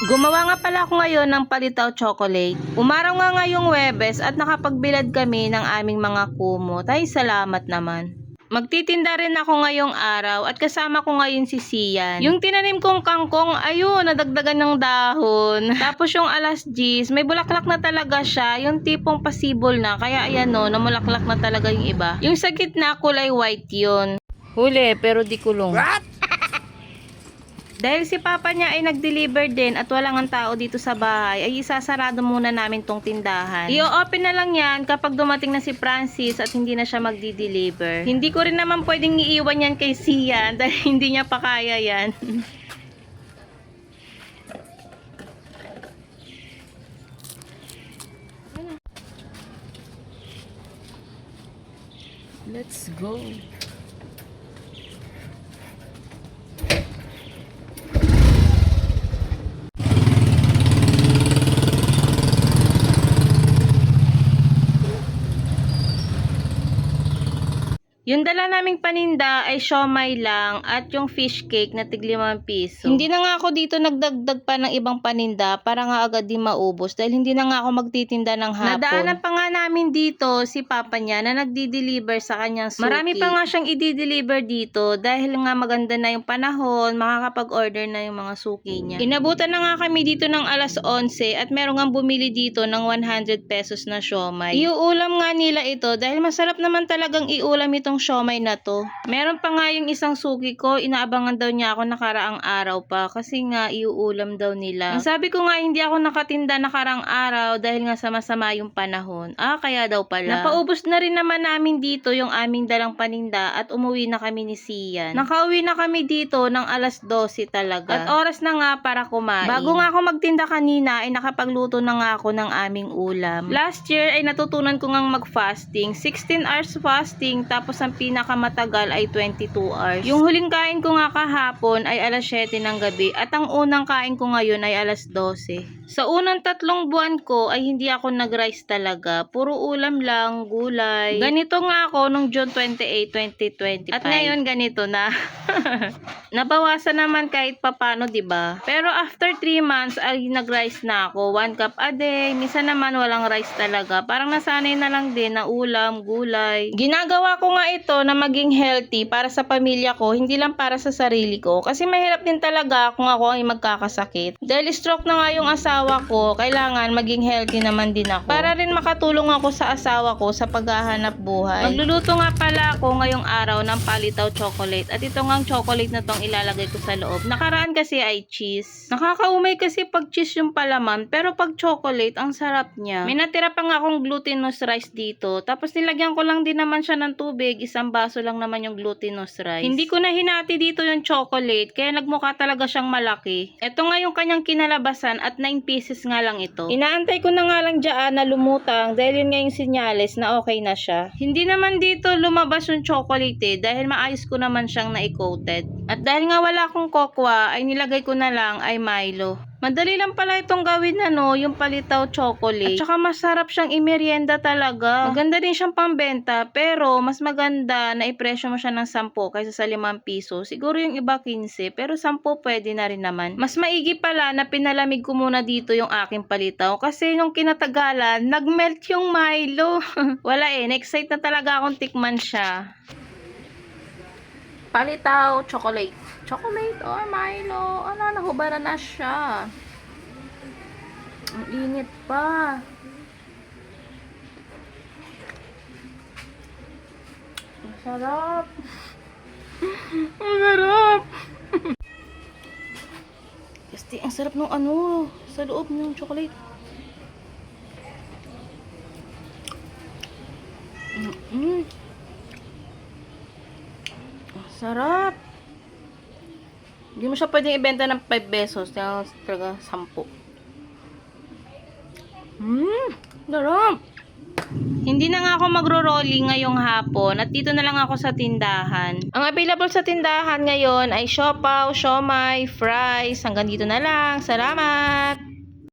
Gumawa nga pala ako ngayon ng palitaw chocolate. Umaraw nga ngayong Webes at nakapagbilad kami ng aming mga kumot. Ay, salamat naman. Magtitinda rin ako ngayong araw at kasama ko ngayon si Sian. Yung tinanim kong kangkong, ayun, nadagdagan ng dahon. Tapos yung alas 10, may bulaklak na talaga siya. Yung tipong pasibol na, kaya ayan no, namulaklak na talaga yung iba. Yung sa gitna, kulay white yun. Huli, pero di kulong. What? Dahil si papa niya ay nag-deliver din at wala ang tao dito sa bahay, ay isasarado muna namin tong tindahan. I-open na lang yan kapag dumating na si Francis at hindi na siya magdi-deliver. Hindi ko rin naman pwedeng iiwan yan kay Sian dahil hindi niya pa kaya yan. Let's go. Yung dala naming paninda ay siomai lang at yung fish cake na tig 5 piso. Hindi na nga ako dito nagdagdag pa ng ibang paninda para nga agad di maubos dahil hindi na nga ako magtitinda ng hapon. Nadaanan pa nga namin dito si papa niya na nagdi-deliver sa kanyang suki. Marami pa nga siyang i-deliver dito dahil nga maganda na yung panahon, makakapag-order na yung mga suki niya. Inabutan na nga kami dito ng alas 11 at meron nga bumili dito ng 100 pesos na siomai. Iuulam nga nila ito dahil masarap naman talagang iulam itong siomai na to. Meron pa nga yung isang suki ko, inaabangan daw niya ako nakaraang araw pa kasi nga iuulam daw nila. Ang sabi ko nga hindi ako nakatinda nakaraang araw dahil nga sama-sama yung panahon. Kaya daw pala. Napaubos na rin naman namin dito yung aming dalang paninda at umuwi na kami ni Sian. Nakauwi na kami dito ng alas 12 talaga. At oras na nga para kumain. Bago nga ako magtinda kanina ay nakapagluto na nga ako ng aming ulam. Last year ay natutunan ko ngang mag-fasting. 16 hours fasting tapos ang pinakamatagal ay 22 hours. Yung huling kain ko nga kahapon ay alas 7 ng gabi at ang unang kain ko ngayon ay alas 12. Sa unang 3 buwan ko ay hindi ako nag-rice talaga. Puro ulam lang, gulay. Ganito nga ako nung June 28, 2025. At ngayon ganito na. Nabawasan naman kahit papano, 'di ba? Pero after 3 months ay nag-rice na ako. 1 cup a day. Minsan naman walang rice talaga. Parang nasanay na lang din na ulam, gulay. Ginagawa ko nga ito na maging healthy para sa pamilya ko, hindi lang para sa sarili ko. Kasi mahirap din talaga kung ako ay magkakasakit. Dahil stroke na nga yung asawa ko, kailangan maging healthy naman din ako. Para rin makatulong ako sa asawa ko sa paghahanap buhay. Magluluto nga pala ako ngayong araw ng palitaw chocolate. At ito nga chocolate na tong ilalagay ko sa loob. Nakaraan kasi ay cheese. Nakakaumay kasi pag cheese yung palaman, pero pag chocolate, ang sarap niya. May natira pa nga akong glutinous rice dito. Tapos nilagyan ko lang din naman siya ng tubig. Isang baso lang naman yung glutinous rice. Hindi ko na hinati dito yung chocolate, kaya nagmukha talaga siyang malaki. Ito nga yung kanyang kinalabasan at 9 pieces nga lang ito. Inaantay ko na nga lang dyan na lumutang dahil yun nga yung sinyales na okay na siya. Hindi naman dito lumabas yung chocolate dahil maayos ko naman siyang na-coated. At dahil nga wala akong kokwa, ay nilagay ko na lang ay Milo. Madali lang pala itong gawin yung palitaw chocolate. At saka masarap siyang imerienda talaga. Maganda din siyang pambenta, pero mas maganda na ipresyo mo siya ng 10 kaysa sa 5 piso. Siguro yung iba 15, pero 10 pwede na rin naman. Mas maigi pala na pinalamig ko muna dito yung aking palitaw kasi nung kinatagalan, nagmelt yung Milo. Wala na-excite na talaga akong tikman siya. Palitaw chocolate. Chocolate or Milo. Nahubaran na siya. Ang init pa. Ang sarap. Ang sarap. Kasi ang sarap ng sa loob ng chocolate. Sarap. Hindi mo siya pwedeng ibenta ng 5 pesos. Talaga 10. Sarap. Hindi na nga ako magro-rolling ngayong hapon at dito na lang ako sa tindahan. Ang available sa tindahan ngayon ay siopaw, siomai, fries. Hanggang dito na lang. Salamat!